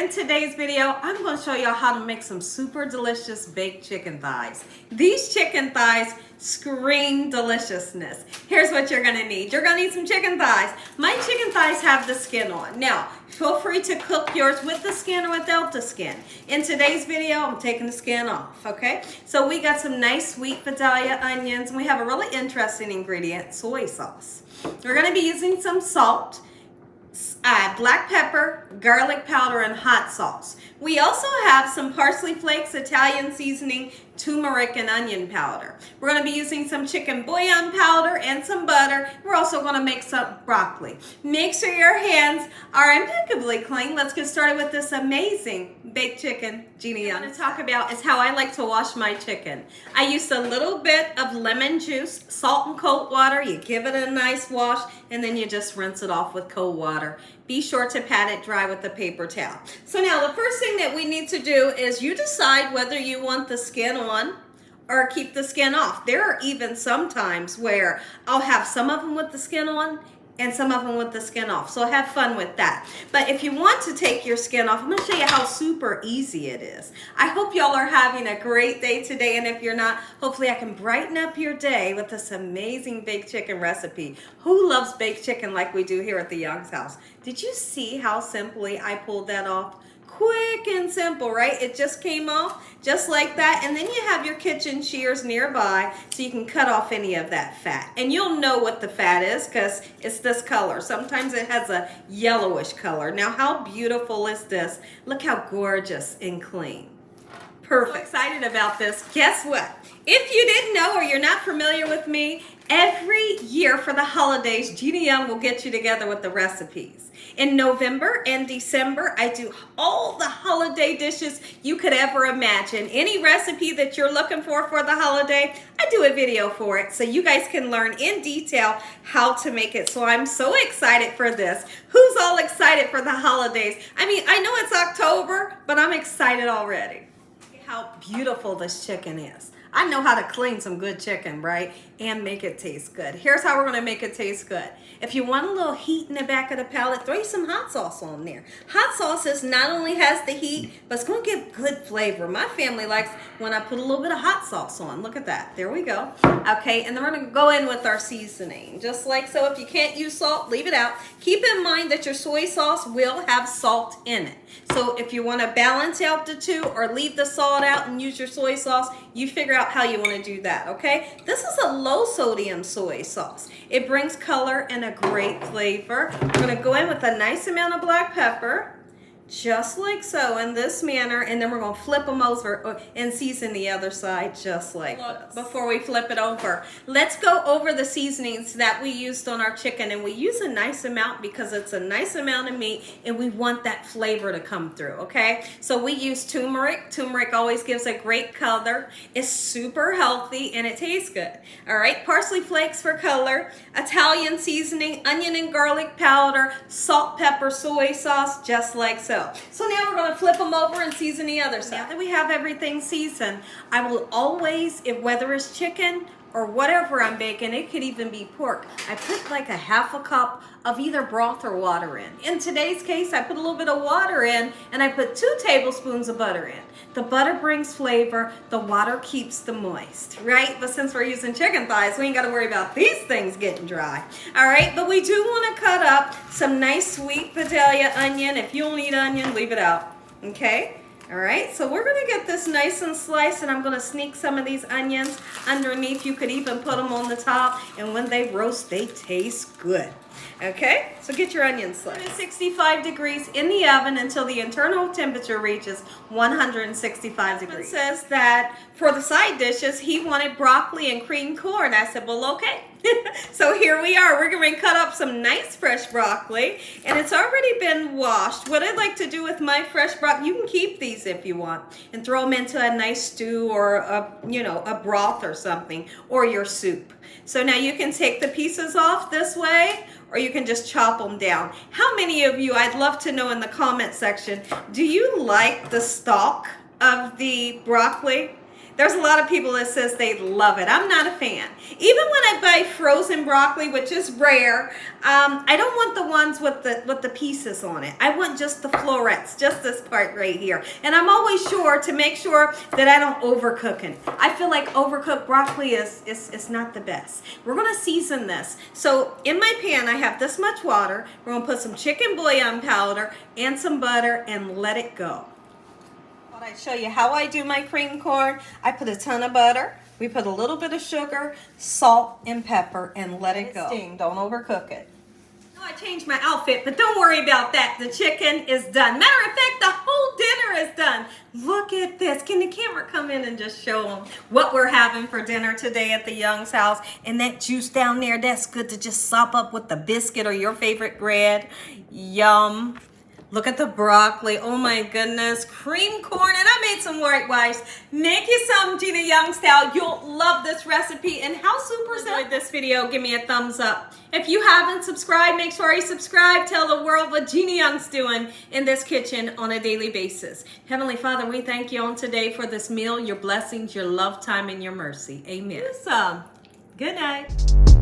In today's video, I'm going to show you how to make some super delicious baked chicken thighs. These chicken thighs scream deliciousness. Here's what you're going to need. You're going to need some chicken thighs. My chicken thighs have the skin on. Now, feel free to cook yours with the skin or without the skin. In today's video, I'm taking the skin off, okay? So we got some nice sweet Vidalia onions, and we have a really interesting ingredient, soy sauce. We're going to be using some salt, black pepper, garlic powder, and hot sauce. We also have some parsley flakes, Italian seasoning, turmeric, and onion powder. We're going to be using some chicken bouillon powder and some butter. We're also going to make some broccoli. Make sure your hands are impeccably clean. Let's get started with this amazing baked chicken. Gina, what I'm going to talk about is how I like to wash my chicken. I use a little bit of lemon juice, salt and cold water. You give it a nice wash, and then you just rinse it off with cold water. Be sure to pat it dry with a paper towel. So now the first thing that we need to do is you decide whether you want the skin on or keep the skin off. There are even some times where I'll have some of them with the skin on and some of them with the skin off. So have fun with that. But if you want to take your skin off, I'm going to show you how super easy it is. I hope y'all are having a great day today. And if you're not, hopefully I can brighten up your day with this amazing baked chicken recipe. Who loves baked chicken like we do here at the Young's house? Did you see how simply I pulled that off? Quick and simple, right? It just came off just like that. And then you have your kitchen shears nearby so you can cut off any of that fat. And you'll know what the fat is because it's this color. Sometimes it has a yellowish color. Now, how beautiful is this? Look how gorgeous and clean. Perfect. So excited about this. Guess what? If you didn't know or you're not familiar with me, every year for the holidays, Gina Young will get you together with the recipes. In November and December, I do all the holiday dishes you could ever imagine. Any recipe that you're looking for the holiday, I do a video for it so you guys can learn in detail how to make it. So I'm so excited for this. Who's all excited for the holidays? I mean, I know it's October, but I'm excited already. How beautiful this chicken is. I know how to clean some good chicken, right? And make it taste good. Here's how we're going to make it taste good. If you want a little heat in the back of the palate, throw some hot sauce on there. Hot sauce not only has the heat, but it's going to give good flavor. My family likes when I put a little bit of hot sauce on. Look at that. There we go. Okay, and then we're going to go in with our seasoning. Just like so. If you can't use salt, leave it out. Keep in mind that your soy sauce will have salt in it. So if you want to balance out the two or leave the salt out and use your soy sauce, you figure out how you want to do that, okay? This is a low sodium soy sauce. It brings color and a great flavor. We're going to go in with a nice amount of black pepper, just like so, in this manner, and then we're going to flip them over and season the other side just like this. Before we flip it over, let's go over the seasonings that we used on our chicken, and we use a nice amount because it's a nice amount of meat and we want that flavor to come through, okay? So we use turmeric. Turmeric always gives a great color. It's super healthy and it tastes good. All right, parsley flakes for color, Italian seasoning, onion and garlic powder, salt, pepper, soy sauce, just like so. So now we're going to flip them over and season the other side. Now that we have everything seasoned, I will always, whether it's chicken or whatever I'm baking, it could even be pork, I put like a half a cup of either broth or water in. In today's case, I put a little bit of water in and I put 2 tablespoons of butter in. The butter brings flavor, the water keeps the moist, right? But since we're using chicken thighs, we ain't gotta worry about these things getting dry. All right, but we do wanna cut up some nice sweet Vidalia onion. If you don't eat onion, leave it out, okay? All right, so we're gonna get this nice and sliced, and I'm gonna sneak some of these onions underneath. You could even put them on the top, and when they roast, they taste good. Okay, so get your onions sliced. 65 degrees in the oven until the internal temperature reaches 165 degrees. It says that for the side dishes, he wanted broccoli and cream corn. I said, well, okay. So here we are. We're going to cut up some nice fresh broccoli, and it's already been washed. What I like to do with my fresh broccoli, you can keep these if you want, and throw them into a nice stew or a broth or something, or your soup. So now you can take the pieces off this way, or you can just chop them down. How many of you, I'd love to know in the comment section, do you like the stalk of the broccoli? There's a lot of people that says they love it. I'm not a fan. Even when I buy frozen broccoli, which is rare, I don't want the ones with the pieces on it. I want just the florets, just this part right here. And I'm always sure to make sure that I don't overcook it. I feel like overcooked broccoli is not the best. We're gonna season this. So in my pan, I have this much water. We're gonna put some chicken bouillon powder and some butter and let it go. I show you how I do my cream corn. I put a ton of butter. We put a little bit of sugar, salt, and pepper, and let it go. Steam. Don't overcook it. I changed my outfit, but don't worry about that. The chicken is done. Matter of fact, the whole dinner is done. Look at this. Can the camera come in and just show them what we're having for dinner today at the Young's house? And that juice down there, that's good to just sop up with the biscuit or your favorite bread. Yum. Look at the broccoli. Oh my goodness. Cream corn. And I made some white rice. Make you some Gina Young style. You'll love this recipe. And how super simple. Enjoyed this video, give me a thumbs up. If you haven't subscribed, make sure you subscribe. Tell the world what Gina Young's doing in this kitchen on a daily basis. Heavenly Father, we thank you on today for this meal, your blessings, your love time, and your mercy. Amen. Good night.